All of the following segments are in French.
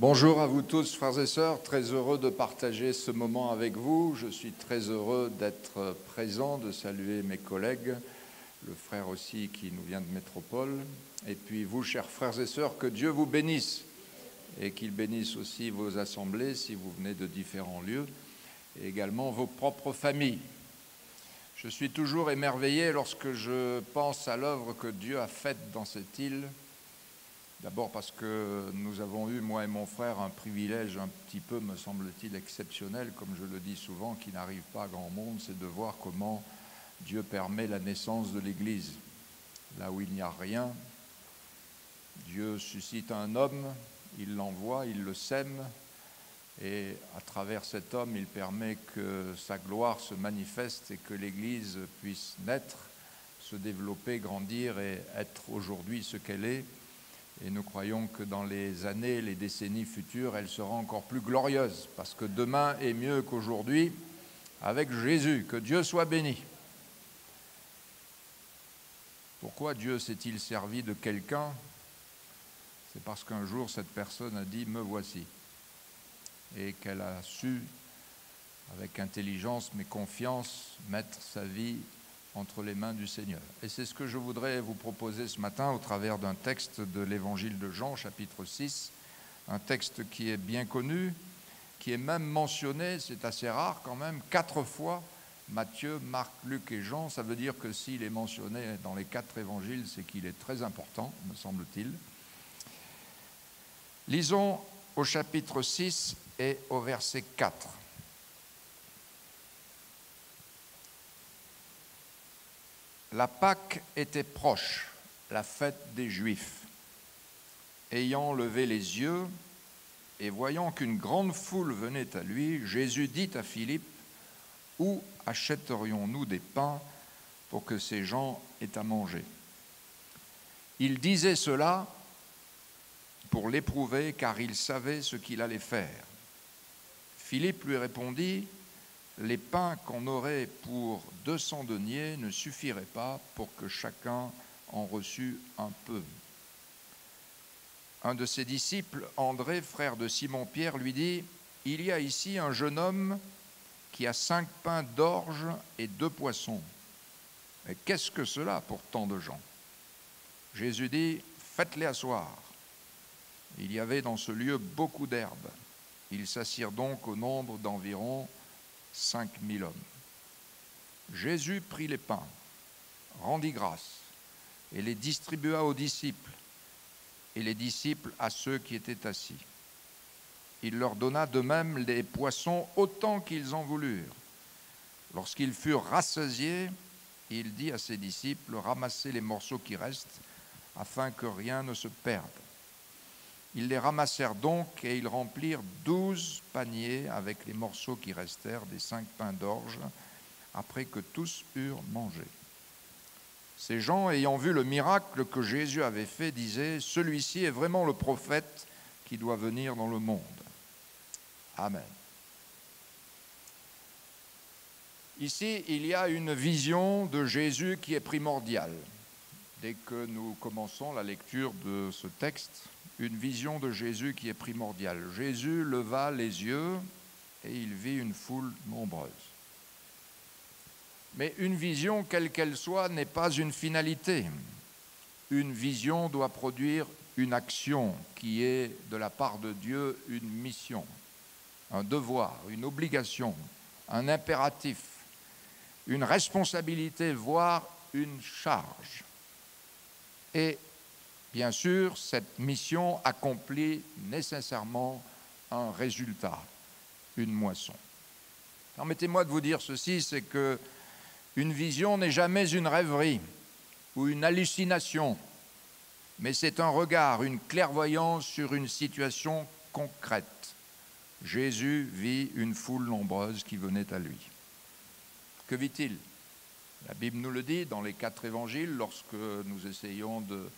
Bonjour à vous tous, frères et sœurs, très heureux de partager ce moment avec vous. Je suis très heureux d'être présent, de saluer mes collègues, le frère aussi qui nous vient de Métropole. Et puis vous, chers frères et sœurs, que Dieu vous bénisse et qu'il bénisse aussi vos assemblées si vous venez de différents lieux et également vos propres familles. Je suis toujours émerveillé lorsque je pense à l'œuvre que Dieu a faite dans cette île. D'abord parce que nous avons eu, moi et mon frère, un privilège un petit peu, me semble-t-il, exceptionnel, comme je le dis souvent, qui n'arrive pas à grand monde, c'est de voir comment Dieu permet la naissance de l'Église. Là où il n'y a rien, Dieu suscite un homme, il l'envoie, il le sème, et à travers cet homme, il permet que sa gloire se manifeste et que l'Église puisse naître, se développer, grandir et être aujourd'hui ce qu'elle est. Et nous croyons que dans les années, les décennies futures, elle sera encore plus glorieuse, parce que demain est mieux qu'aujourd'hui avec Jésus. Que Dieu soit béni. Pourquoi Dieu s'est-il servi de quelqu'un? C'est parce qu'un jour, cette personne a dit « me voici » et qu'elle a su, avec intelligence mais confiance, mettre sa vie entre les mains du Seigneur. Et c'est ce que je voudrais vous proposer ce matin au travers d'un texte de l'Évangile de Jean, chapitre 6, un texte qui est bien connu, qui est même mentionné, c'est assez rare quand même, 4 fois, Matthieu, Marc, Luc et Jean. Ça veut dire que s'il est mentionné dans les 4 évangiles, c'est qu'il est très important, me semble-t-il. Lisons au chapitre 6 et au verset 4. La Pâque était proche, la fête des Juifs. Ayant levé les yeux et voyant qu'une grande foule venait à lui, Jésus dit à Philippe, « Où achèterions-nous des pains pour que ces gens aient à manger ?» Il disait cela pour l'éprouver, car il savait ce qu'il allait faire. Philippe lui répondit, les pains qu'on aurait pour 200 deniers ne suffiraient pas pour que chacun en reçût un peu. Un de ses disciples, André, frère de Simon-Pierre, lui dit, « Il y a ici un jeune homme qui a 5 pains d'orge et 2 poissons. Mais qu'est-ce que cela pour tant de gens ?» Jésus dit, « Faites-les asseoir. » Il y avait dans ce lieu beaucoup d'herbes. Ils s'assirent donc au nombre d'environ 5000 hommes. Jésus prit les pains, rendit grâce et les distribua aux disciples et les disciples à ceux qui étaient assis. Il leur donna de même les poissons autant qu'ils en voulurent. Lorsqu'ils furent rassasiés, il dit à ses disciples, ramassez les morceaux qui restent afin que rien ne se perde. Ils les ramassèrent donc et ils remplirent 12 paniers avec les morceaux qui restèrent des 5 pains d'orge, après que tous eurent mangé. Ces gens, ayant vu le miracle que Jésus avait fait, disaient « Celui-ci est vraiment le prophète qui doit venir dans le monde. » Amen. Ici, il y a une vision de Jésus qui est primordiale. Dès que nous commençons la lecture de ce texte, une vision de Jésus qui est primordiale. Jésus leva les yeux et il vit une foule nombreuse. Mais une vision, quelle qu'elle soit, n'est pas une finalité. Une vision doit produire une action qui est, de la part de Dieu, une mission, un devoir, une obligation, un impératif, une responsabilité, voire une charge. Et bien sûr, cette mission accomplit nécessairement un résultat, une moisson. Permettez-moi de vous dire ceci, c'est que une vision n'est jamais une rêverie ou une hallucination, mais c'est un regard, une clairvoyance sur une situation concrète. Jésus vit une foule nombreuse qui venait à lui. Que vit-il ? La Bible nous le dit dans les 4 évangiles, lorsque nous essayons de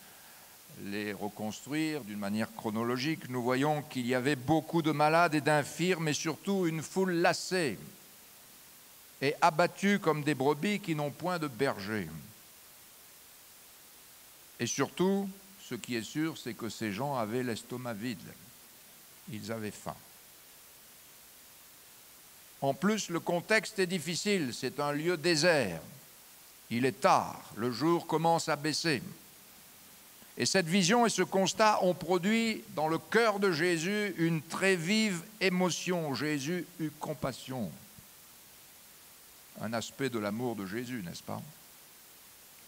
les reconstruire d'une manière chronologique, nous voyons qu'il y avait beaucoup de malades et d'infirmes, mais surtout une foule lassée et abattue comme des brebis qui n'ont point de berger. Et surtout, ce qui est sûr, c'est que ces gens avaient l'estomac vide. Ils avaient faim. En plus, le contexte est difficile, c'est un lieu désert. Il est tard, le jour commence à baisser. Et cette vision et ce constat ont produit dans le cœur de Jésus une très vive émotion. Jésus eut compassion. Un aspect de l'amour de Jésus, n'est-ce pas?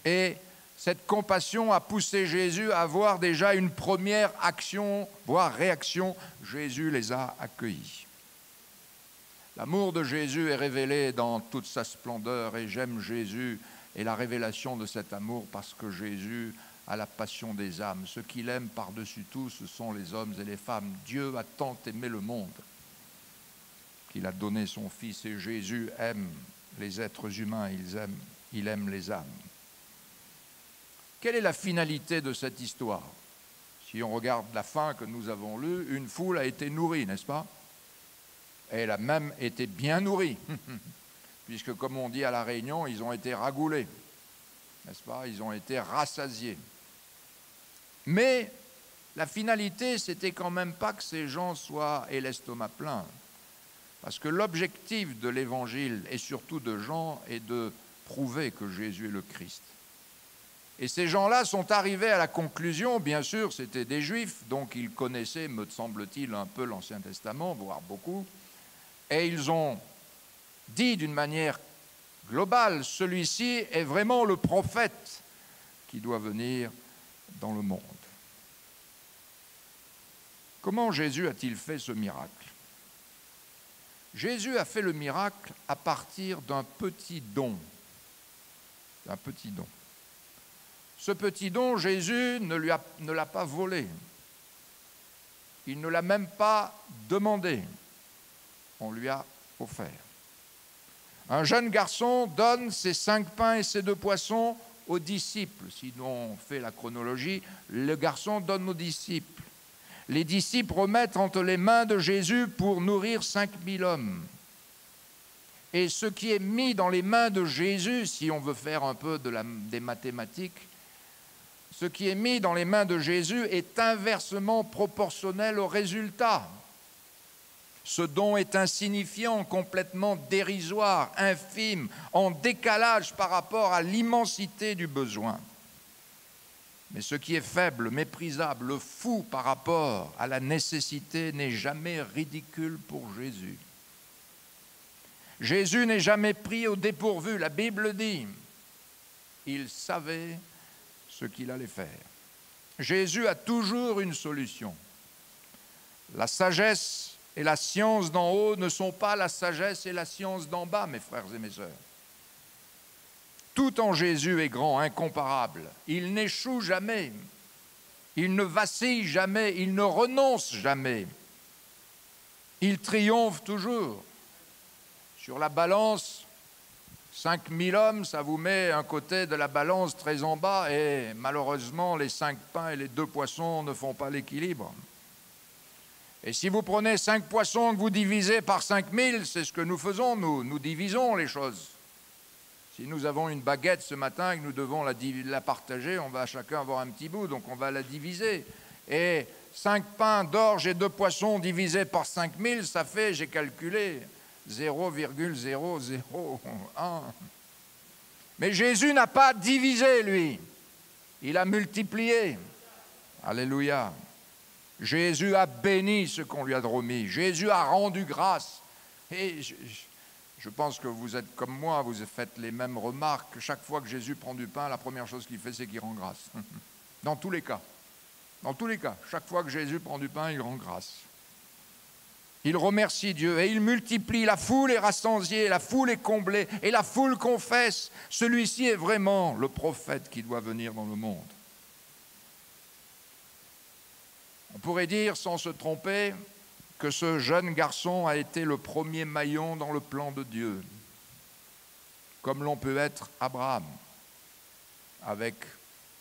Et cette compassion a poussé Jésus à avoir déjà une première action, voire réaction. Jésus les a accueillis. L'amour de Jésus est révélé dans toute sa splendeur et j'aime Jésus et la révélation de cet amour parce que Jésus a la passion des âmes. Ce qu'il aime par-dessus tout, ce sont les hommes et les femmes. Dieu a tant aimé le monde qu'il a donné son Fils et Jésus aime les êtres humains, il aime les âmes. Quelle est la finalité de cette histoire? Si on regarde la fin que nous avons lue, une foule a été nourrie, n'est-ce pas? Elle a même été bien nourrie, puisque comme on dit à La Réunion, ils ont été ragoulés, n'est-ce pas? Ils ont été rassasiés. Mais la finalité, c'était quand même pas que ces gens aient l'estomac plein, parce que l'objectif de l'Évangile, et surtout de Jean, est de prouver que Jésus est le Christ. Et ces gens-là sont arrivés à la conclusion, bien sûr, c'était des Juifs, donc ils connaissaient, me semble-t-il, un peu l'Ancien Testament, voire beaucoup, et ils ont dit d'une manière globale, celui-ci est vraiment le prophète qui doit venir dans le monde. Comment Jésus a-t-il fait ce miracle? Jésus a fait le miracle à partir d'un petit don. Un petit don. Ce petit don, Jésus ne l'a pas volé. Il ne l'a même pas demandé. On lui a offert. Un jeune garçon donne ses 5 pains et ses 2 poissons aux disciples. Sinon, on fait la chronologie, le garçon donne aux disciples. Les disciples remettent entre les mains de Jésus pour nourrir 5000 hommes. Et ce qui est mis dans les mains de Jésus, si on veut faire un peu des mathématiques, ce qui est mis dans les mains de Jésus est inversement proportionnel au résultat. Ce don est insignifiant, complètement dérisoire, infime, en décalage par rapport à l'immensité du besoin. Mais ce qui est faible, méprisable, fou par rapport à la nécessité n'est jamais ridicule pour Jésus. Jésus n'est jamais pris au dépourvu, la Bible dit. Il savait ce qu'il allait faire. Jésus a toujours une solution. La sagesse et la science d'en haut ne sont pas la sagesse et la science d'en bas, mes frères et mes sœurs. Tout en Jésus est grand, incomparable. Il n'échoue jamais. Il ne vacille jamais. Il ne renonce jamais. Il triomphe toujours. Sur la balance, 5000 hommes, ça vous met un côté de la balance très en bas et malheureusement, les 5 pains et les 2 poissons ne font pas l'équilibre. Et si vous prenez 5 poissons que vous divisez par 5000, c'est ce que nous faisons, nous divisons les choses. Si nous avons une baguette ce matin et que nous devons la partager, on va chacun avoir un petit bout, donc on va la diviser. Et 5 pains d'orge et 2 poissons divisés par 5000, ça fait, j'ai calculé, 0,001. Mais Jésus n'a pas divisé, lui. Il a multiplié. Alléluia. Jésus a béni ce qu'on lui a remis. Jésus a rendu grâce. Et je pense que vous êtes comme moi, vous faites les mêmes remarques. Chaque fois que Jésus prend du pain, la première chose qu'il fait, c'est qu'il rend grâce. Dans tous les cas. Dans tous les cas. Chaque fois que Jésus prend du pain, il rend grâce. Il remercie Dieu et il multiplie. La foule est rassasiée, la foule est comblée et la foule confesse. Celui-ci est vraiment le prophète qui doit venir dans le monde. On pourrait dire, sans se tromper, que ce jeune garçon a été le premier maillon dans le plan de Dieu, comme l'on peut être Abraham, avec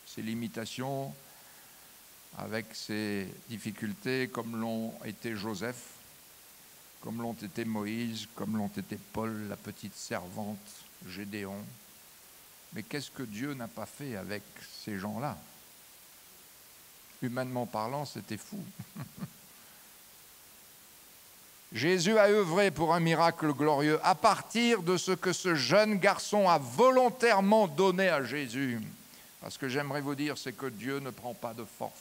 ses limitations, avec ses difficultés, comme l'ont été Joseph, comme l'ont été Moïse, comme l'ont été Paul, la petite servante, Gédéon. Mais qu'est-ce que Dieu n'a pas fait avec ces gens-là? Humainement parlant, c'était fou. Jésus a œuvré pour un miracle glorieux à partir de ce que ce jeune garçon a volontairement donné à Jésus. Parce que j'aimerais vous dire, c'est que Dieu ne prend pas de force.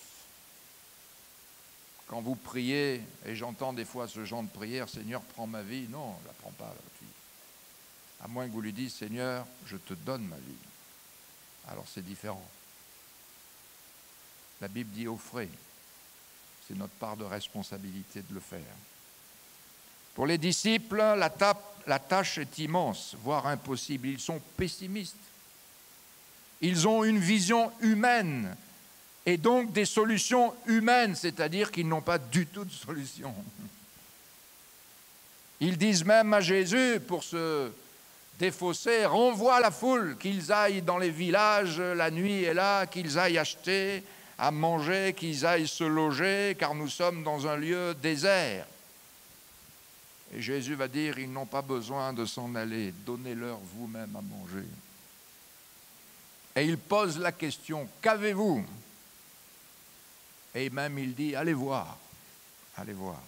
Quand vous priez, et j'entends des fois ce genre de prière, Seigneur, prends ma vie. Non, on ne la prend pas, la vie. À moins que vous lui disiez, Seigneur, je te donne ma vie. Alors c'est différent. La Bible dit offrez. C'est notre part de responsabilité de le faire. Pour les disciples, la tâche est immense, voire impossible. Ils sont pessimistes. Ils ont une vision humaine et donc des solutions humaines, c'est-à-dire qu'ils n'ont pas du tout de solution. Ils disent même à Jésus, pour se défausser, renvoie la foule, qu'ils aillent dans les villages, la nuit est là, qu'ils aillent acheter à manger, qu'ils aillent se loger, car nous sommes dans un lieu désert. Et Jésus va dire, ils n'ont pas besoin de s'en aller, donnez-leur vous-même à manger. Et il pose la question, qu'avez-vous? Et même il dit, allez voir, allez voir.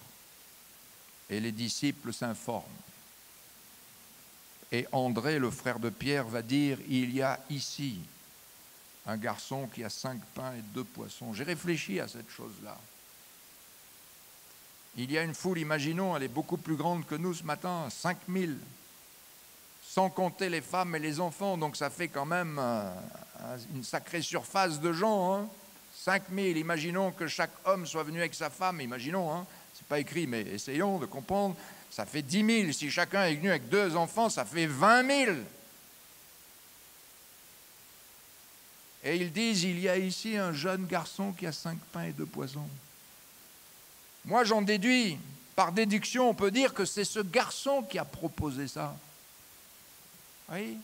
Et les disciples s'informent. Et André, le frère de Pierre, va dire, il y a ici un garçon qui a 5 pains et 2 poissons. J'ai réfléchi à cette chose-là. Il y a une foule, imaginons, elle est beaucoup plus grande que nous ce matin, 5000, sans compter les femmes et les enfants, donc ça fait quand même une sacrée surface de gens. Hein. 5000, imaginons que chaque homme soit venu avec sa femme, imaginons, hein. C'est pas écrit, mais essayons de comprendre, ça fait 10 000, si chacun est venu avec 2 enfants, ça fait 20 000. Et ils disent, il y a ici un jeune garçon qui a 5 pains et 2 poissons. Moi, j'en déduis, par déduction, on peut dire que c'est ce garçon qui a proposé ça. Oui,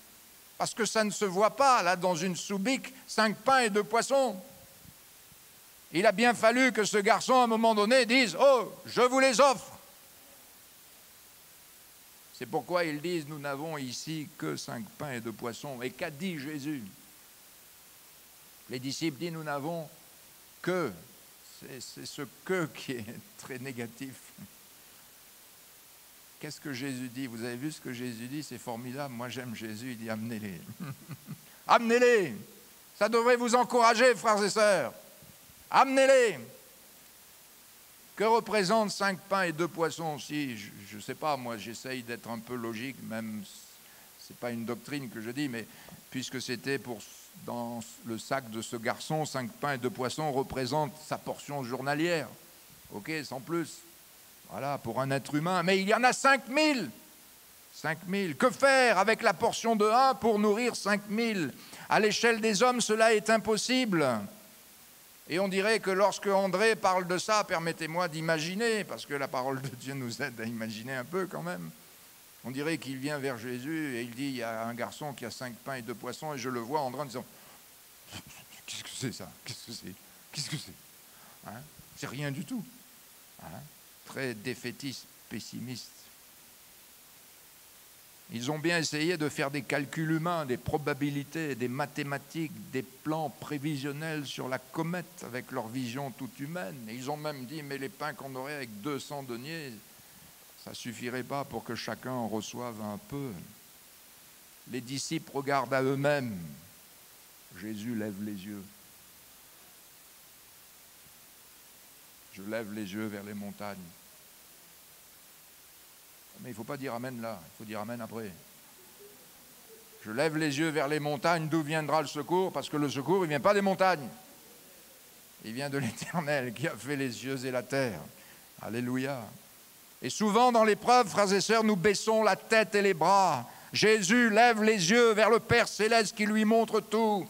parce que ça ne se voit pas, là, dans une soubique, 5 pains et 2 poissons. Il a bien fallu que ce garçon, à un moment donné, dise « Oh, je vous les offre !» C'est pourquoi ils disent « Nous n'avons ici que 5 pains et 2 poissons. » Et qu'a dit Jésus? Les disciples disent « Nous n'avons que... » C'est ce « que » qui est très négatif. Qu'est-ce que Jésus dit? Vous avez vu ce que Jésus dit? C'est formidable. Moi, j'aime Jésus. Il dit « Amenez-les. » Amenez-les. Ça devrait vous encourager, frères et sœurs. Amenez-les. Que représentent 5 pains et 2 poissons? Si, je ne sais pas, moi, j'essaye d'être un peu logique, même, ce n'est pas une doctrine que je dis, mais puisque c'était dans le sac de ce garçon, 5 pains et 2 poissons représentent sa portion journalière. Ok, sans plus. Voilà, pour un être humain. Mais il y en a 5000. 5000. Que faire avec la portion de 1 pour nourrir 5000? À l'échelle des hommes, cela est impossible. Et on dirait que lorsque André parle de ça, permettez-moi d'imaginer, parce que la parole de Dieu nous aide à imaginer un peu quand même. On dirait qu'il vient vers Jésus et il dit, il y a un garçon qui a 5 pains et 2 poissons, et je le vois André en disant, qu'est-ce que c'est ça? Qu'est-ce que c'est? Qu'est-ce que c'est? Hein? C'est rien du tout. Hein? Très défaitiste, pessimiste. Ils ont bien essayé de faire des calculs humains, des probabilités, des mathématiques, des plans prévisionnels sur la comète avec leur vision toute humaine. Et ils ont même dit, mais les pains qu'on aurait avec 200 deniers, ça ne suffirait pas pour que chacun en reçoive un peu. Les disciples regardent à eux-mêmes. Jésus lève les yeux. Je lève les yeux vers les montagnes. Mais il ne faut pas dire amen là, il faut dire amen après. Je lève les yeux vers les montagnes, d'où viendra le secours? Parce que le secours, il ne vient pas des montagnes. Il vient de l'Éternel qui a fait les cieux et la terre. Alléluia. Et souvent dans l'épreuve, frères et sœurs, nous baissons la tête et les bras. Jésus lève les yeux vers le Père céleste qui lui montre tout.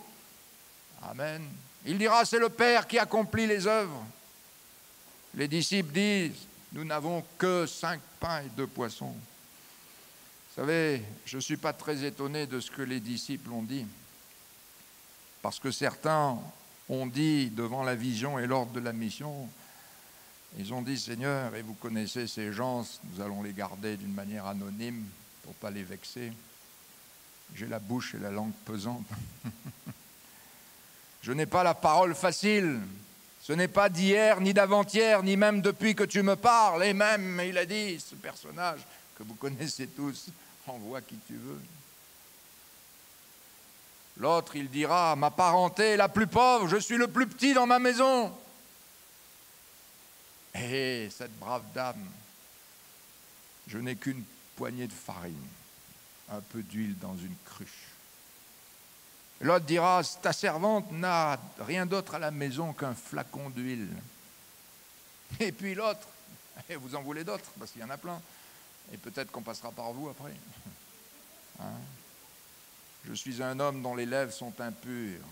Amen. Il dira, c'est le Père qui accomplit les œuvres. Les disciples disent, nous n'avons que 5 pains et 2 poissons. Vous savez, je ne suis pas très étonné de ce que les disciples ont dit. Parce que certains ont dit, devant la vision et l'ordre de la mission, ils ont dit, Seigneur, et vous connaissez ces gens, nous allons les garder d'une manière anonyme pour ne pas les vexer. J'ai la bouche et la langue pesante. Je n'ai pas la parole facile. Ce n'est pas d'hier, ni d'avant-hier, ni même depuis que tu me parles. Et même, il a dit, ce personnage que vous connaissez tous, envoie qui tu veux. L'autre, il dira, ma parenté est la plus pauvre, je suis le plus petit dans ma maison. Et cette brave dame, je n'ai qu'une poignée de farine, un peu d'huile dans une cruche. L'autre dira, ta servante n'a rien d'autre à la maison qu'un flacon d'huile. Et puis l'autre, et vous en voulez d'autres, parce qu'il y en a plein, et peut-être qu'on passera par vous après. Hein? Je suis un homme dont les lèvres sont impures.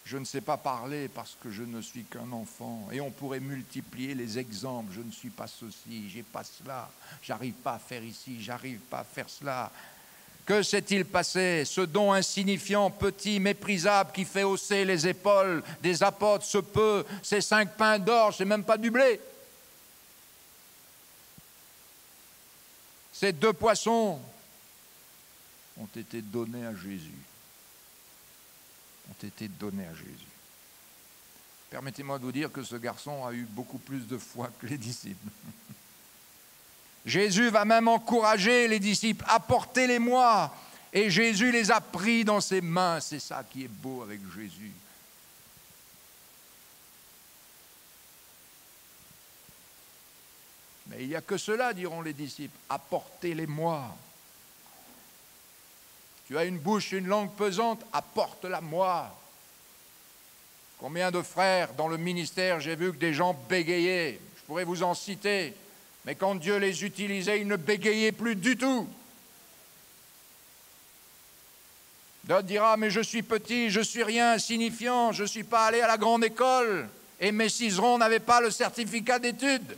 Je ne sais pas parler parce que je ne suis qu'un enfant. Et on pourrait multiplier les exemples. Je ne suis pas ceci, j'ai pas cela, j'arrive pas à faire ici, j'arrive pas à faire cela. Que s'est-il passé? Ce don insignifiant, petit, méprisable, qui fait hausser les épaules des apôtres, ce peu, ces 5 pains d'or, c'est même pas du blé. Ces 2 poissons ont été donnés à Jésus. Ont été donnés à Jésus. Permettez-moi de vous dire que ce garçon a eu beaucoup plus de foi que les disciples. Jésus va même encourager les disciples, apportez-les-moi. Et Jésus les a pris dans ses mains. C'est ça qui est beau avec Jésus. Mais il n'y a que cela, diront les disciples, apportez-les-moi. Tu as une bouche, une langue pesante, apporte-la-moi. Combien de frères dans le ministère, j'ai vu que des gens bégayaient. Je pourrais vous en citer. Mais quand Dieu les utilisait, ils ne bégayaient plus du tout. D'autres dira, mais je suis petit, je suis rien, insignifiant, je ne suis pas allé à la grande école. Et mes ciserons n'avaient pas le certificat d'études.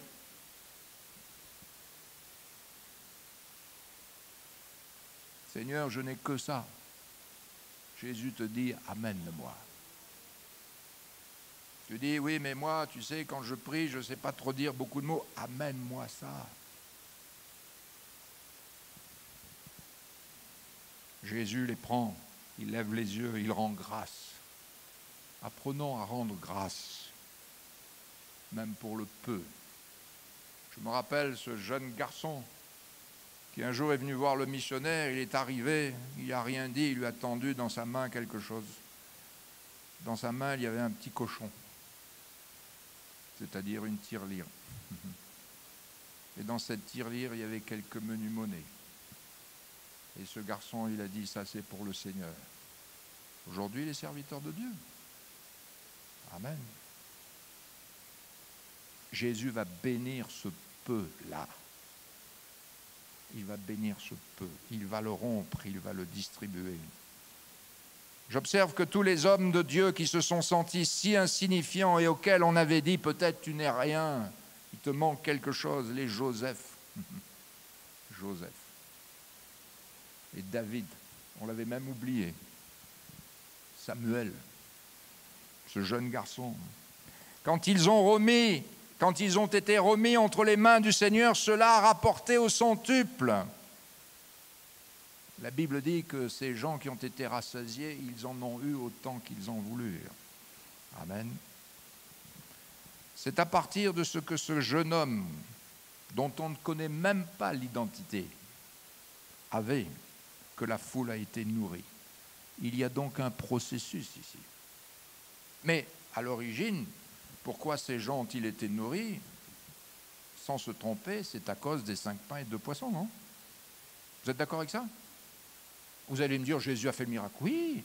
Seigneur, je n'ai que ça. Jésus te dit, amène-le-moi. Tu dis, oui, mais moi, tu sais, quand je prie, je ne sais pas trop dire beaucoup de mots. Amène-moi ça. Jésus les prend, il lève les yeux, il rend grâce. Apprenons à rendre grâce, même pour le peu. Je me rappelle ce jeune garçon qui un jour est venu voir le missionnaire, il est arrivé, il n'a rien dit, il lui a tendu dans sa main quelque chose. Dans sa main, il y avait un petit cochon. C'est-à-dire une tirelire. Et dans cette tirelire, il y avait quelques menus monnaies. Et ce garçon, il a dit, ça c'est pour le Seigneur. Aujourd'hui, les serviteurs de Dieu. Amen. Jésus va bénir ce peu-là. Il va bénir ce peu. Il va le rompre, il va le distribuer. J'observe que tous les hommes de Dieu qui se sont sentis si insignifiants et auxquels on avait dit peut-être tu n'es rien, il te manque quelque chose, les Joseph. Joseph. Et David, on l'avait même oublié. Samuel, ce jeune garçon. Quand ils ont été remis entre les mains du Seigneur, cela a rapporté au centuple. La Bible dit que ces gens qui ont été rassasiés, ils en ont eu autant qu'ils en voulurent. Amen. C'est à partir de ce que ce jeune homme, dont on ne connaît même pas l'identité, avait, que la foule a été nourrie. Il y a donc un processus ici. Mais à l'origine, pourquoi ces gens ont-ils été nourris? Sans se tromper, c'est à cause des 5 pains et 2 poissons, non? Vous êtes d'accord avec ça? Vous allez me dire, Jésus a fait le miracle. Oui,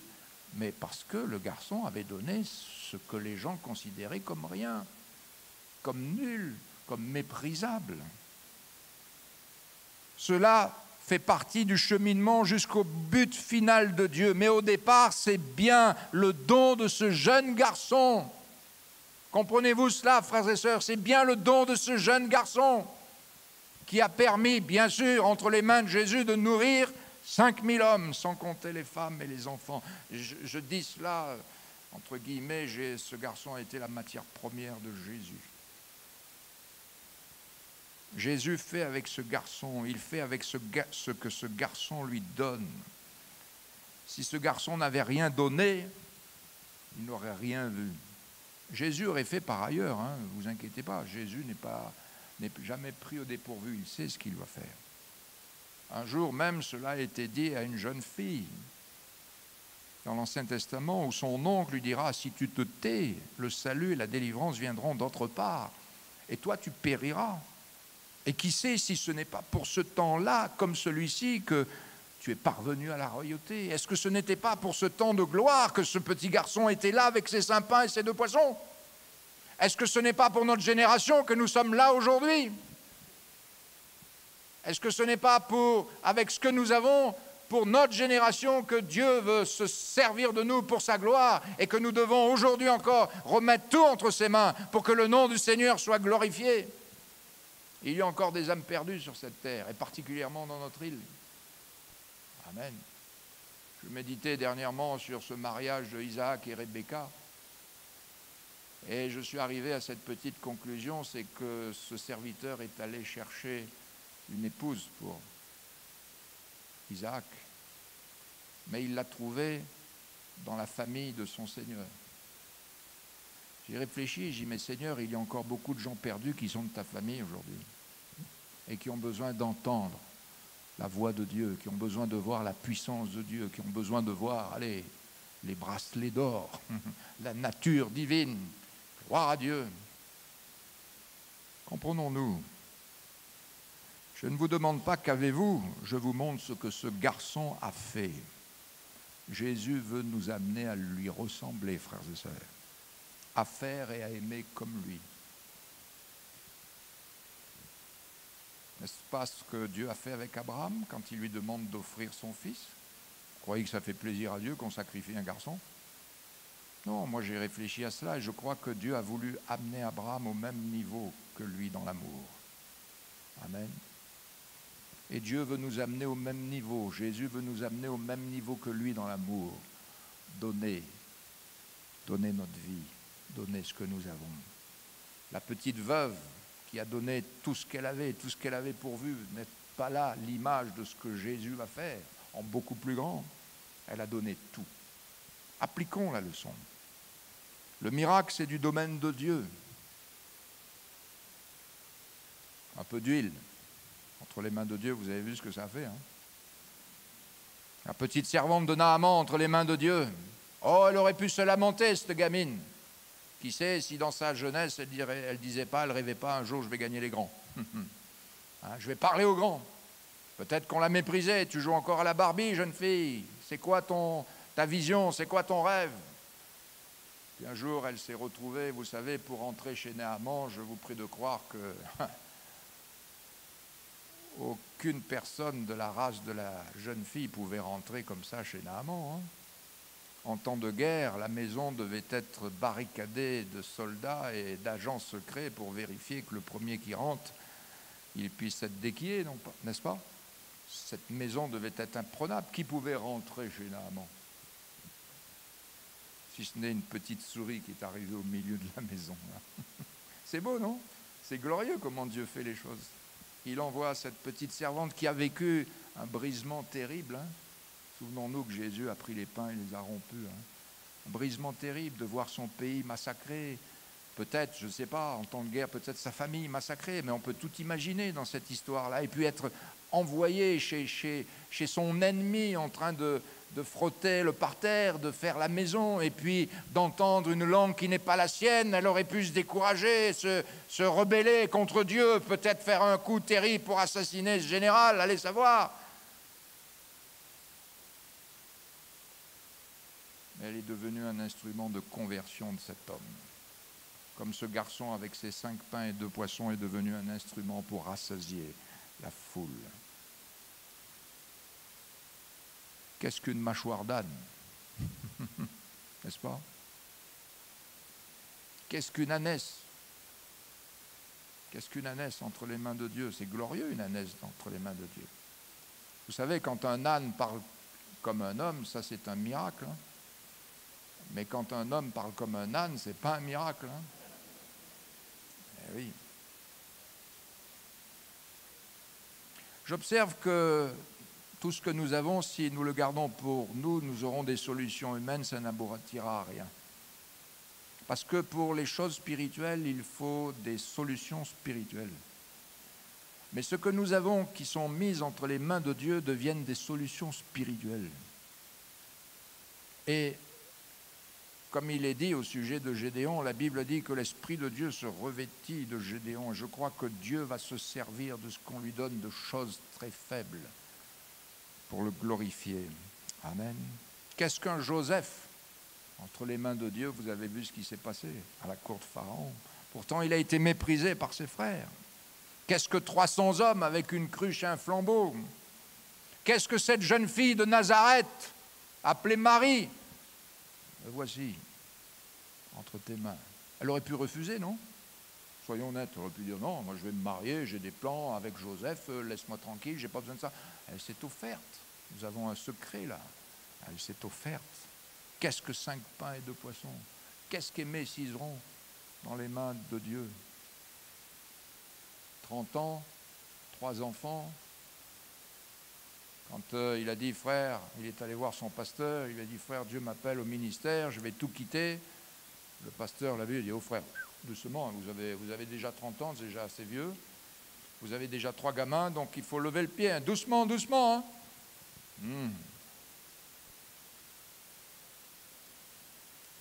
mais parce que le garçon avait donné ce que les gens considéraient comme rien, comme nul, comme méprisable. Cela fait partie du cheminement jusqu'au but final de Dieu. Mais au départ, c'est bien le don de ce jeune garçon. Comprenez-vous cela, frères et sœurs? C'est bien le don de ce jeune garçon qui a permis, bien sûr, entre les mains de Jésus, de nourrir 5000 hommes, sans compter les femmes et les enfants. Je dis cela, entre guillemets, ce garçon a été la matière première de Jésus. Jésus fait avec ce garçon, il fait avec ce que ce garçon lui donne. Si ce garçon n'avait rien donné, il n'aurait rien vu. Jésus aurait fait par ailleurs, hein, ne vous inquiétez pas, Jésus n'est jamais pris au dépourvu, il sait ce qu'il va faire. Un jour même, cela a été dit à une jeune fille dans l'Ancien Testament, où son oncle lui dira, si tu te tais, le salut et la délivrance viendront d'autre part, et toi tu périras. Et qui sait si ce n'est pas pour ce temps-là, comme celui-ci, que tu es parvenu à la royauté? Est-ce que ce n'était pas pour ce temps de gloire que ce petit garçon était là avec ses 5 pains et ses 2 poissons? Est-ce que ce n'est pas pour notre génération que nous sommes là aujourd'hui? Est-ce que ce n'est pas pour, avec ce que nous avons, pour notre génération que Dieu veut se servir de nous pour sa gloire et que nous devons aujourd'hui encore remettre tout entre ses mains pour que le nom du Seigneur soit glorifié? Il y a encore des âmes perdues sur cette terre et particulièrement dans notre île. Amen. Je méditais dernièrement sur ce mariage de Isaac et Rebecca et je suis arrivé à cette petite conclusion, c'est que ce serviteur est allé chercher une épouse pour Isaac, mais il l'a trouvée dans la famille de son Seigneur. J'ai réfléchi et j'ai dit, mais Seigneur, il y a encore beaucoup de gens perdus qui sont de ta famille aujourd'hui et qui ont besoin d'entendre la voix de Dieu, qui ont besoin de voir la puissance de Dieu, qui ont besoin de voir, allez, les bracelets d'or, la nature divine. Gloire à Dieu. Comprenons-nous. Je ne vous demande pas qu'avez-vous, je vous montre ce que ce garçon a fait. Jésus veut nous amener à lui ressembler, frères et sœurs, à faire et à aimer comme lui. N'est-ce pas ce que Dieu a fait avec Abraham quand il lui demande d'offrir son fils? Vous croyez que ça fait plaisir à Dieu qu'on sacrifie un garçon? Non, moi j'ai réfléchi à cela et je crois que Dieu a voulu amener Abraham au même niveau que lui dans l'amour. Amen. Et Dieu veut nous amener au même niveau, Jésus veut nous amener au même niveau que lui dans l'amour. Donner notre vie, donner ce que nous avons. La petite veuve qui a donné tout ce qu'elle avait pourvu, n'est pas là l'image de ce que Jésus va faire, en beaucoup plus grand. Elle a donné tout. Appliquons la leçon. Le miracle, c'est du domaine de Dieu. Un peu d'huile entre les mains de Dieu, vous avez vu ce que ça fait, hein? La petite servante de Naaman entre les mains de Dieu. Oh, elle aurait pu se lamenter, cette gamine. Qui sait si dans sa jeunesse, elle disait pas, elle rêvait pas, un jour je vais gagner les grands. Hein, je vais parler aux grands. Peut-être qu'on la méprisait, tu joues encore à la Barbie, jeune fille. C'est quoi ta vision, c'est quoi ton rêve? Puis un jour, elle s'est retrouvée, vous savez, pour entrer chez Naaman, je vous prie de croire que aucune personne de la race de la jeune fille pouvait rentrer comme ça chez Naaman. Hein. En temps de guerre, la maison devait être barricadée de soldats et d'agents secrets pour vérifier que le premier qui rentre, il puisse être déquillé, n'est-ce pas? Cette maison devait être imprenable. Qui pouvait rentrer chez Naaman? Si ce n'est une petite souris qui est arrivée au milieu de la maison. C'est beau, non? C'est glorieux comment Dieu fait les choses. Il envoie cette petite servante qui a vécu un brisement terrible. Hein. Souvenons-nous que Jésus a pris les pains et les a rompus. Hein. Un brisement terrible de voir son pays massacré. Peut-être, je ne sais pas, en temps de guerre, peut-être sa famille massacrée, mais on peut tout imaginer dans cette histoire-là. Et puis être envoyé chez son ennemi en train de frotter le parterre, de faire la maison, et puis d'entendre une langue qui n'est pas la sienne. Elle aurait pu se décourager, se rebeller contre Dieu, peut-être faire un coup terrible pour assassiner ce général, allez savoir. Elle est devenue un instrument de conversion de cet homme. Comme ce garçon avec ses 5 pains et 2 poissons est devenu un instrument pour rassasier la foule. Qu'est-ce qu'une mâchoire d'âne? N'est-ce pas? Qu'est-ce qu'une ânesse? Qu'est-ce qu'une ânesse entre les mains de Dieu? C'est glorieux, une ânesse entre les mains de Dieu. Vous savez, quand un âne parle comme un homme, ça c'est un miracle. Hein? Mais quand un homme parle comme un âne, c'est pas un miracle. Hein? Eh oui. J'observe que tout ce que nous avons, si nous le gardons pour nous, nous aurons des solutions humaines, ça n'aboutira à rien. Parce que pour les choses spirituelles, il faut des solutions spirituelles. Mais ce que nous avons qui sont mises entre les mains de Dieu deviennent des solutions spirituelles. Et comme il est dit au sujet de Gédéon, la Bible dit que l'Esprit de Dieu se revêtit de Gédéon. Et je crois que Dieu va se servir de ce qu'on lui donne de choses très faibles pour le glorifier. Amen. Qu'est-ce qu'un Joseph entre les mains de Dieu? Vous avez vu ce qui s'est passé à la cour de Pharaon. Pourtant, il a été méprisé par ses frères. Qu'est-ce que 300 hommes avec une cruche et un flambeau? Qu'est-ce que cette jeune fille de Nazareth, appelée Marie? Me voici, entre tes mains. Elle aurait pu refuser, non? Soyons honnêtes, elle aurait pu dire non, moi je vais me marier, j'ai des plans avec Joseph, laisse-moi tranquille, j'ai pas besoin de ça. Elle s'est offerte. Nous avons un secret là. Elle s'est offerte. Qu'est-ce que 5 pains et 2 poissons? Qu'est-ce qu'aimait Cizeron dans les mains de Dieu? 30 ans, 3 enfants. Quand il a dit, frère, il est allé voir son pasteur, il a dit, frère, Dieu m'appelle au ministère, je vais tout quitter. Le pasteur l'a vu, il a dit, oh frère, doucement, vous avez déjà 30 ans, c'est déjà assez vieux. Vous avez déjà 3 gamins, donc il faut lever le pied, hein. Doucement, doucement. Hein.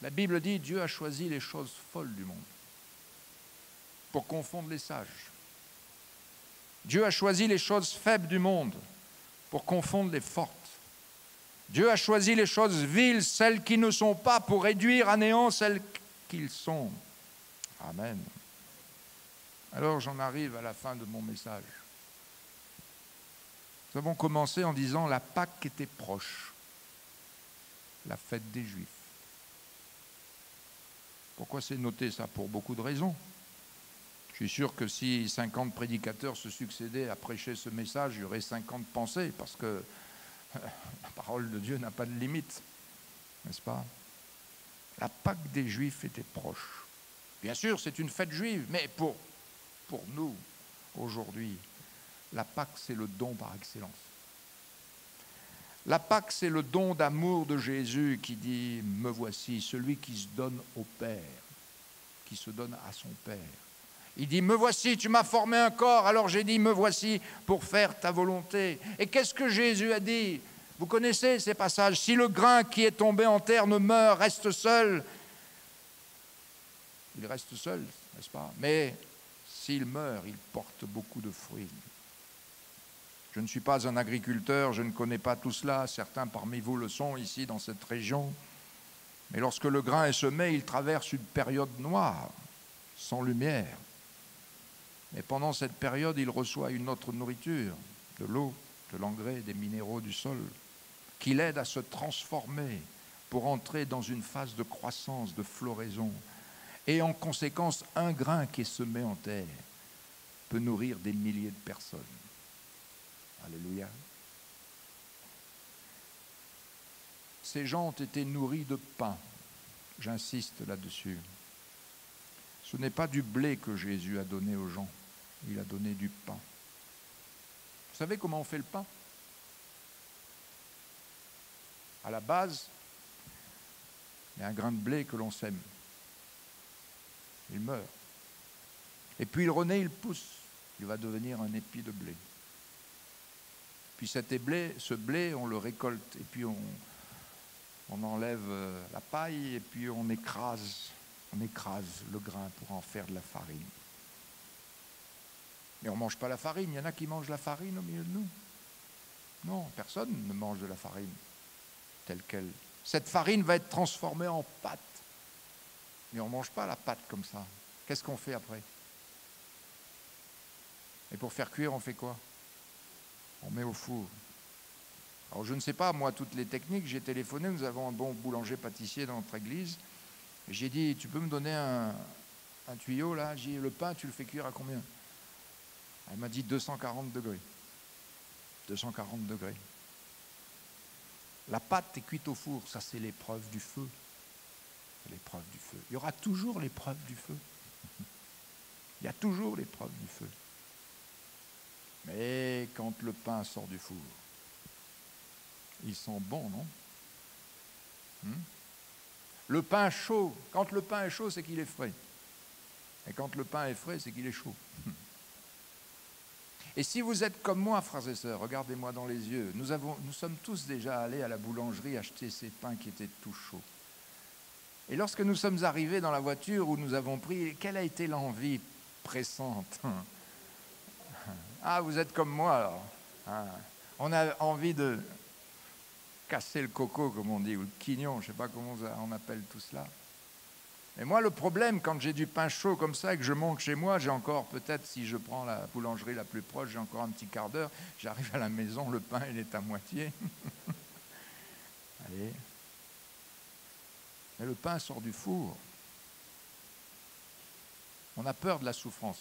La Bible dit, Dieu a choisi les choses folles du monde pour confondre les sages. Dieu a choisi les choses faibles du monde pour confondre les fortes. Dieu a choisi les choses viles, celles qui ne sont pas, pour réduire à néant celles qu'ils sont. Amen. Alors j'en arrive à la fin de mon message. Nous avons commencé en disant la Pâque était proche, la fête des Juifs. Pourquoi c'est noté ça? Pour beaucoup de raisons. Je suis sûr que si 50 prédicateurs se succédaient à prêcher ce message, il y aurait 50 pensées, parce que la parole de Dieu n'a pas de limite, n'est-ce pas? La Pâque des Juifs était proche. Bien sûr, c'est une fête juive, mais pour nous, aujourd'hui, la Pâque, c'est le don par excellence. La Pâque, c'est le don d'amour de Jésus qui dit « Me voici », celui qui se donne au Père, qui se donne à son Père. Il dit « Me voici, tu m'as formé un corps, alors j'ai dit « Me voici pour faire ta volonté ». Et qu'est-ce que Jésus a dit? Vous connaissez ces passages. Si le grain qui est tombé en terre ne meurt, reste seul, il reste seul, n'est-ce pas? Mais s'il meurt, il porte beaucoup de fruits. Je ne suis pas un agriculteur, je ne connais pas tout cela. Certains parmi vous le sont ici dans cette région. Mais lorsque le grain est semé, il traverse une période noire, sans lumière. Mais pendant cette période, il reçoit une autre nourriture, de l'eau, de l'engrais, des minéraux du sol, qui l'aide à se transformer pour entrer dans une phase de croissance, de floraison. Et en conséquence, un grain qui est semé en terre peut nourrir des milliers de personnes. Alléluia. Ces gens ont été nourris de pain. J'insiste là-dessus. Ce n'est pas du blé que Jésus a donné aux gens. Il a donné du pain. Vous savez comment on fait le pain? À la base, il y a un grain de blé que l'on sème. Il meurt. Et puis il renaît, il pousse. Il va devenir un épi de blé. Puis ce blé, on le récolte. Et puis on enlève la paille et puis on écrase le grain pour en faire de la farine. Mais on ne mange pas la farine. Il y en a qui mangent la farine au milieu de nous. Non, personne ne mange de la farine telle qu'elle. Cette farine va être transformée en pâte. Mais on ne mange pas la pâte comme ça. Qu'est-ce qu'on fait après? Et pour faire cuire, on fait quoi? On met au four. Alors je ne sais pas, moi, toutes les techniques, j'ai téléphoné, nous avons un bon boulanger-pâtissier dans notre église. Et j'ai dit, tu peux me donner un tuyau là? J'ai dit, le pain, tu le fais cuire à combien? Elle m'a dit 240 degrés. 240 degrés. La pâte est cuite au four, ça c'est l'épreuve du feu. L'épreuve du feu. Il y aura toujours l'épreuve du feu. Il y a toujours l'épreuve du feu. Mais quand le pain sort du four, il sent bon, non? Le pain chaud, quand le pain est chaud, c'est qu'il est frais. Et quand le pain est frais, c'est qu'il est chaud. Et si vous êtes comme moi, frères et sœurs, regardez-moi dans les yeux, nous sommes tous déjà allés à la boulangerie acheter ces pains qui étaient tout chauds. Et lorsque nous sommes arrivés dans la voiture où nous avons pris, quelle a été l'envie pressante? Ah, vous êtes comme moi alors. Ah, on a envie de casser le coco, comme on dit, ou le quignon, je ne sais pas comment on appelle tout cela. Mais moi, le problème, quand j'ai du pain chaud comme ça et que je monte chez moi, j'ai encore, peut-être, si je prends la boulangerie la plus proche, j'ai encore un petit quart d'heure, j'arrive à la maison, le pain, il est à moitié. Allez. Mais le pain sort du four. On a peur de la souffrance.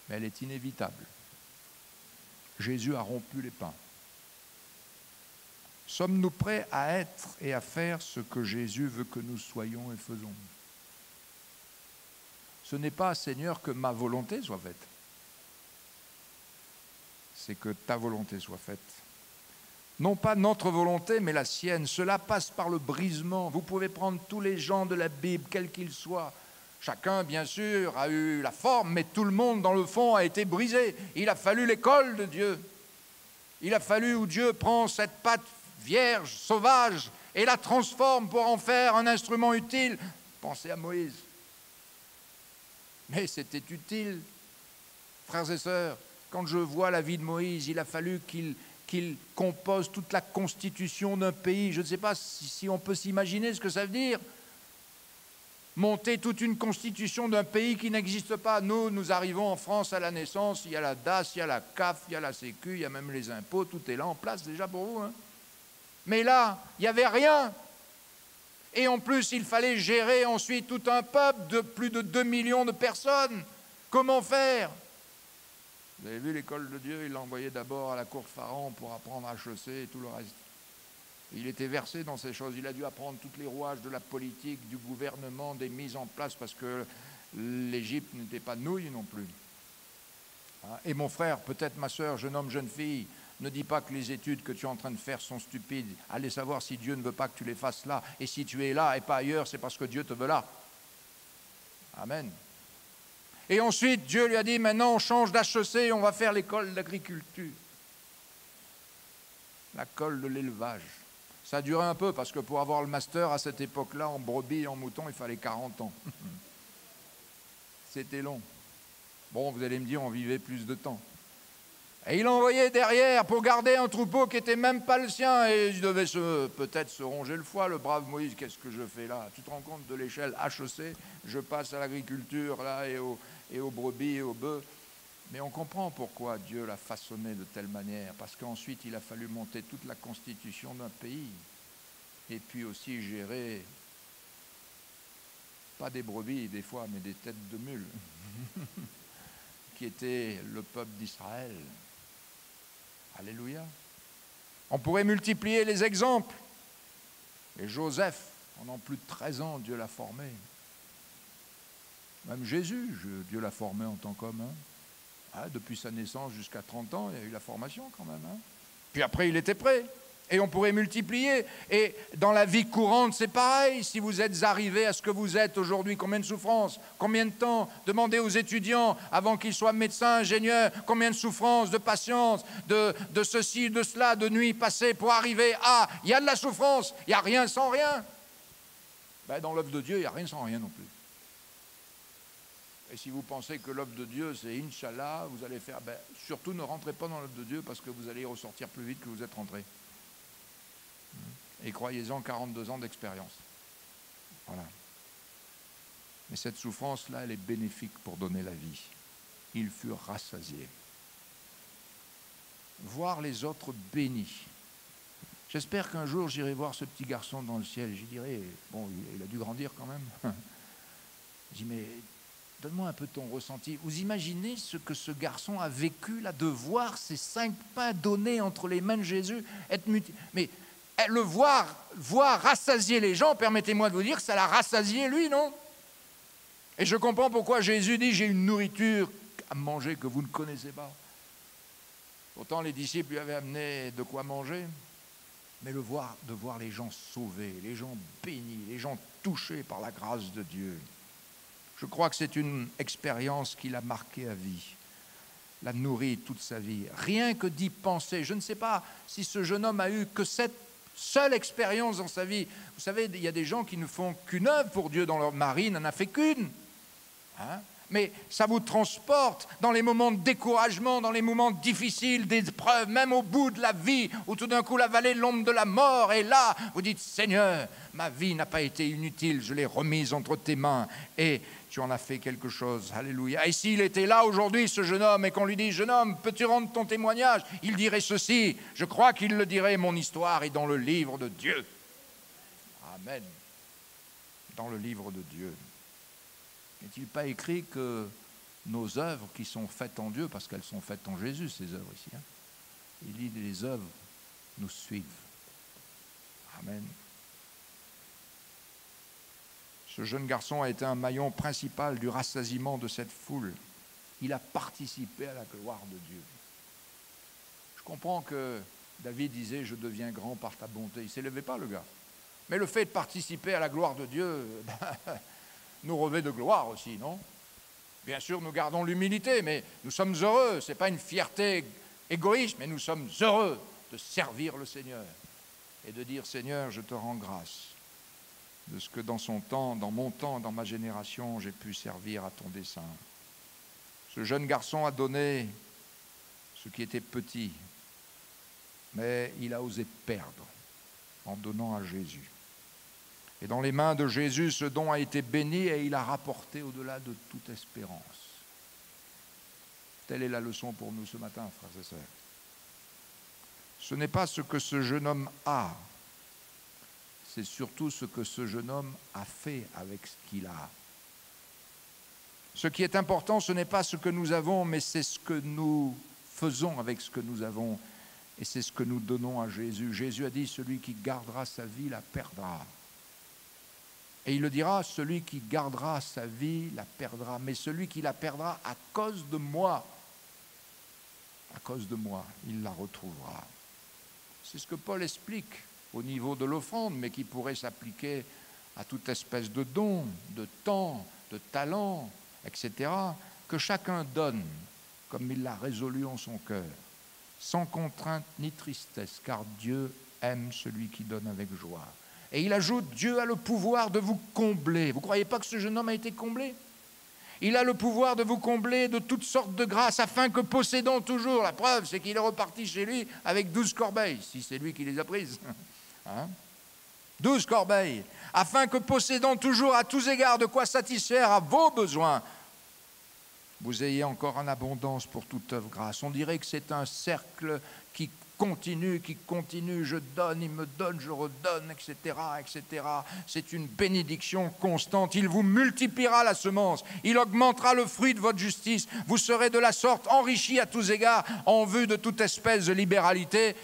Mais elle est inévitable. Jésus a rompu les pains. Sommes-nous prêts à être et à faire ce que Jésus veut que nous soyons et faisons? Ce n'est pas, Seigneur, que ma volonté soit faite. C'est que ta volonté soit faite. Non pas notre volonté, mais la sienne. Cela passe par le brisement. Vous pouvez prendre tous les gens de la Bible, quels qu'ils soient. Chacun, bien sûr, a eu la forme, mais tout le monde, dans le fond, a été brisé. Il a fallu l'école de Dieu. Il a fallu où Dieu prend cette pâte vierge, sauvage, et la transforme pour en faire un instrument utile. Pensez à Moïse. Mais c'était utile, frères et sœurs. Quand je vois la vie de Moïse, il a fallu qu'il compose toute la constitution d'un pays. Je ne sais pas si on peut s'imaginer ce que ça veut dire. Monter toute une constitution d'un pays qui n'existe pas. Nous arrivons en France à la naissance, il y a la DAS, il y a la CAF, il y a la Sécu, il y a même les impôts, tout est là en place déjà pour vous. Hein. Mais là, il n'y avait rien. Et en plus, il fallait gérer ensuite tout un peuple de plus de 2 millions de personnes. Comment faire? Vous avez vu l'école de Dieu, il l'a envoyé d'abord à la cour de Pharaon pour apprendre à HEC et tout le reste. Il était versé dans ces choses, il a dû apprendre tous les rouages de la politique, du gouvernement, des mises en place, parce que l'Égypte n'était pas nouille non plus. Et mon frère, peut-être ma soeur, jeune homme, jeune fille, ne dis pas que les études que tu es en train de faire sont stupides. Allez savoir si Dieu ne veut pas que tu les fasses là. Et si tu es là et pas ailleurs, c'est parce que Dieu te veut là. Amen. Et ensuite, Dieu lui a dit, maintenant on change d'HEC, on va faire l'école d'agriculture. L'école de l'élevage. Ça a duré un peu, parce que pour avoir le master à cette époque-là, en brebis et en mouton, il fallait 40 ans. C'était long. Bon, vous allez me dire, on vivait plus de temps. Et il l'envoyait derrière pour garder un troupeau qui n'était même pas le sien. Et il devait peut-être se ronger le foie, le brave Moïse. Qu'est-ce que je fais là? Tu te rends compte de l'échelle HEC? Je passe à l'agriculture là et aux brebis et aux bœufs. Mais on comprend pourquoi Dieu l'a façonné de telle manière. Parce qu'ensuite, il a fallu monter toute la constitution d'un pays. Et puis aussi gérer, pas des brebis des fois, mais des têtes de mules, qui étaient le peuple d'Israël. Alléluia. On pourrait multiplier les exemples. Et Joseph, pendant plus de 13 ans, Dieu l'a formé. Même Jésus, Dieu l'a formé en tant qu'homme. Depuis sa naissance jusqu'à 30 ans, il y a eu la formation quand même. Puis après, il était prêt. Et on pourrait multiplier. Et dans la vie courante, c'est pareil. Si vous êtes arrivé à ce que vous êtes aujourd'hui, combien de souffrances? Combien de temps? Demandez aux étudiants, avant qu'ils soient médecins, ingénieurs, combien de souffrances, de patience, de ceci, de cela, de nuits passées pour arriver à... Il y a de la souffrance, il n'y a rien sans rien. Dans l'œuvre de Dieu, il n'y a rien sans rien non plus. Et si vous pensez que l'œuvre de Dieu, c'est Inch'Allah, vous allez faire... surtout ne rentrez pas dans l'œuvre de Dieu parce que vous allez y ressortir plus vite que vous êtes rentré. Et croyez-en, 42 ans d'expérience. Voilà. Mais cette souffrance-là, elle est bénéfique pour donner la vie. Ils furent rassasiés. Voir les autres bénis. J'espère qu'un jour, j'irai voir ce petit garçon dans le ciel. J'y dirai, bon, il a dû grandir quand même. Je dis, mais donne-moi un peu ton ressenti. Vous imaginez ce que ce garçon a vécu, là, de voir ces 5 pains donnés entre les mains de Jésus, mais le voir rassasier les gens, permettez-moi de vous dire que ça l'a rassasié lui, non? Et je comprends pourquoi Jésus dit, j'ai une nourriture à manger que vous ne connaissez pas. Pourtant, les disciples lui avaient amené de quoi manger. mais de voir les gens sauvés, les gens bénis, les gens touchés par la grâce de Dieu. Je crois que c'est une expérience qui l'a marqué à vie, l'a nourri toute sa vie. Rien que d'y penser, je ne sais pas si ce jeune homme a eu que cette seule expérience dans sa vie. Vous savez, il y a des gens qui ne font qu'une œuvre pour Dieu dans leur mari, n'en a fait qu'une. Mais ça vous transporte dans les moments de découragement, dans les moments difficiles, d'épreuves, même au bout de la vie, où tout d'un coup la vallée de l'ombre de la mort est là. Vous dites, Seigneur, ma vie n'a pas été inutile, je l'ai remise entre tes mains et tu en as fait quelque chose. Alléluia. Et s'il était là aujourd'hui, ce jeune homme, et qu'on lui dit, jeune homme, peux-tu rendre ton témoignage? Il dirait ceci, je crois qu'il le dirait, mon histoire est dans le livre de Dieu. Amen. Dans le livre de Dieu. N'est-il pas écrit que nos œuvres qui sont faites en Dieu, parce qu'elles sont faites en Jésus, ces œuvres ici, il dit les œuvres nous suivent. Amen. Ce jeune garçon a été un maillon principal du rassasiement de cette foule. Il a participé à la gloire de Dieu. Je comprends que David disait « Je deviens grand par ta bonté ». Il ne s'élevait pas, le gars. Mais le fait de participer à la gloire de Dieu nous revêt de gloire aussi, non? Bien sûr, nous gardons l'humilité, mais nous sommes heureux. Ce n'est pas une fierté égoïste, mais nous sommes heureux de servir le Seigneur et de dire « Seigneur, je te rends grâce de ce que dans son temps, dans mon temps, dans ma génération, j'ai pu servir à ton dessein. » Ce jeune garçon a donné ce qui était petit, mais il a osé perdre en donnant à Jésus. Et dans les mains de Jésus, ce don a été béni et il a rapporté au-delà de toute espérance. Telle est la leçon pour nous ce matin, frères et sœurs. Ce n'est pas ce que ce jeune homme a, c'est surtout ce que ce jeune homme a fait avec ce qu'il a. Ce qui est important, ce n'est pas ce que nous avons, mais c'est ce que nous faisons avec ce que nous avons. Et c'est ce que nous donnons à Jésus. Jésus a dit, celui qui gardera sa vie la perdra. Et il le dira, celui qui gardera sa vie la perdra. Mais celui qui la perdra à cause de moi, il la retrouvera. C'est ce que Paul explique au niveau de l'offrande, mais qui pourrait s'appliquer à toute espèce de don, de temps, de talent, etc., que chacun donne comme il l'a résolu en son cœur, sans contrainte ni tristesse, car Dieu aime celui qui donne avec joie. Et il ajoute, Dieu a le pouvoir de vous combler. Vous ne croyez pas que ce jeune homme a été comblé? Il a le pouvoir de vous combler de toutes sortes de grâces, afin que possédant toujours, la preuve, c'est qu'il est reparti chez lui avec 12 corbeilles, si c'est lui qui les a prises. 12 corbeilles, afin que possédant toujours à tous égards de quoi satisfaire à vos besoins, vous ayez encore en abondance pour toute œuvre grâce. On dirait que c'est un cercle qui continue, je donne, il me donne, je redonne, etc., etc. C'est une bénédiction constante. Il vous multipliera la semence, il augmentera le fruit de votre justice. Vous serez de la sorte enrichis à tous égards en vue de toute espèce de libéralité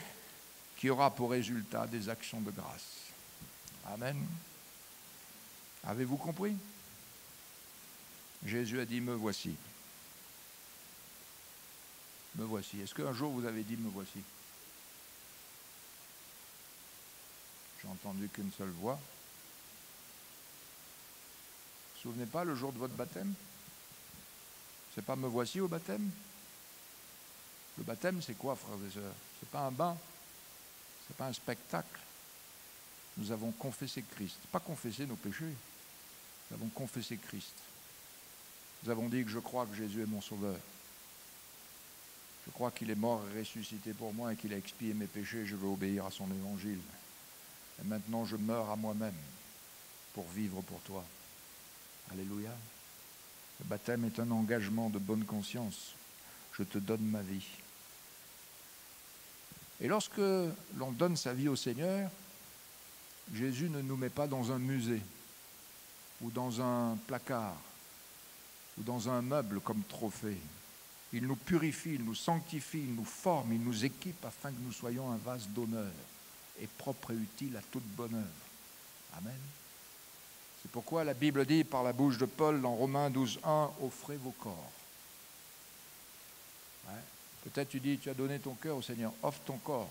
qui aura pour résultat des actions de grâce. Amen. Avez-vous compris? Jésus a dit, me voici. Me voici. Est-ce qu'un jour vous avez dit, me voici? J'ai entendu qu'une seule voix. Vous ne vous souvenez pas le jour de votre baptême? C'est pas me voici au baptême? Le baptême, c'est quoi, frères et sœurs? C'est pas un bain, c'est pas un spectacle. Nous avons confessé Christ, pas confessé nos péchés. Nous avons confessé Christ. Nous avons dit que je crois que Jésus est mon sauveur. Je crois qu'il est mort et ressuscité pour moi et qu'il a expié mes péchés et je veux obéir à son évangile. Et maintenant, je meurs à moi-même pour vivre pour toi. Alléluia. Le baptême est un engagement de bonne conscience. Je te donne ma vie. Et lorsque l'on donne sa vie au Seigneur, Jésus ne nous met pas dans un musée ou dans un placard ou dans un meuble comme trophée. Il nous purifie, il nous sanctifie, il nous forme, il nous équipe afin que nous soyons un vase d'honneur et propre et utile à toute bonne œuvre. Amen. C'est pourquoi la Bible dit par la bouche de Paul dans Romains 12:1, offrez vos corps. Ouais. Peut-être tu dis, tu as donné ton cœur au Seigneur, offre ton corps.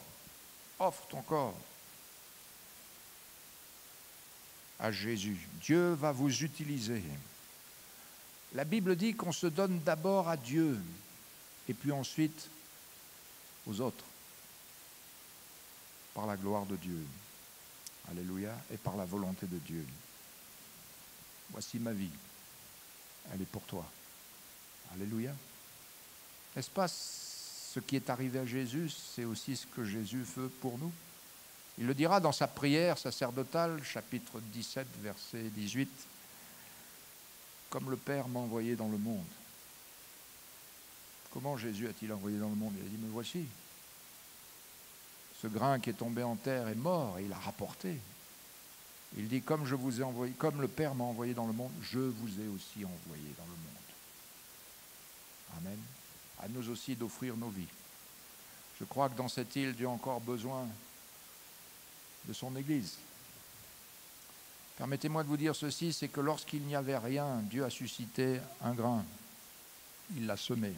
Offre ton corps. à Jésus. Dieu va vous utiliser. La Bible dit qu'on se donne d'abord à Dieu et puis ensuite aux autres, par la gloire de Dieu. Alléluia, et par la volonté de Dieu. Voici ma vie, elle est pour toi. Alléluia. N'est-ce pas ce qui est arrivé à Jésus, c'est aussi ce que Jésus veut pour nous? Il le dira dans sa prière sacerdotale, chapitre 17, verset 18. Comme le Père m'a envoyé dans le monde. Comment Jésus a-t-il envoyé dans le monde? Il a dit, me voici. Ce grain qui est tombé en terre est mort, et il a rapporté. Il dit, comme je vous ai envoyé, comme le Père m'a envoyé dans le monde, je vous ai aussi envoyé dans le monde. Amen. À nous aussi d'offrir nos vies. Je crois que dans cette île, Dieu a encore besoin de son Église. Permettez-moi de vous dire ceci, c'est que lorsqu'il n'y avait rien, Dieu a suscité un grain. Il l'a semé.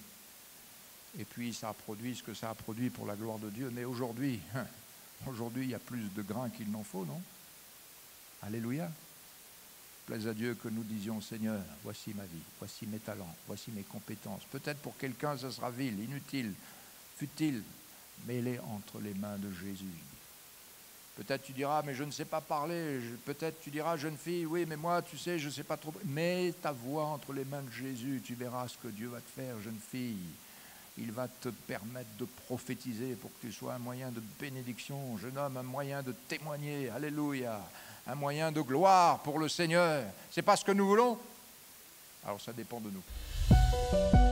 Et puis ça a produit ce que ça a produit pour la gloire de Dieu. Mais aujourd'hui, il y a plus de grains qu'il n'en faut, non? Alléluia. Plaise à Dieu que nous disions, Seigneur, voici ma vie, voici mes talents, voici mes compétences. Peut-être pour quelqu'un, ce sera vil, inutile, futile, mais elle est entre les mains de Jésus. Peut-être tu diras, mais je ne sais pas parler. Peut-être tu diras, jeune fille, oui, mais moi, tu sais, je ne sais pas trop. Mets ta voix entre les mains de Jésus, tu verras ce que Dieu va te faire, jeune fille. Il va te permettre de prophétiser pour que tu sois un moyen de bénédiction, jeune homme, un moyen de témoigner, alléluia, un moyen de gloire pour le Seigneur. C'est pas ce que nous voulons? Alors ça dépend de nous.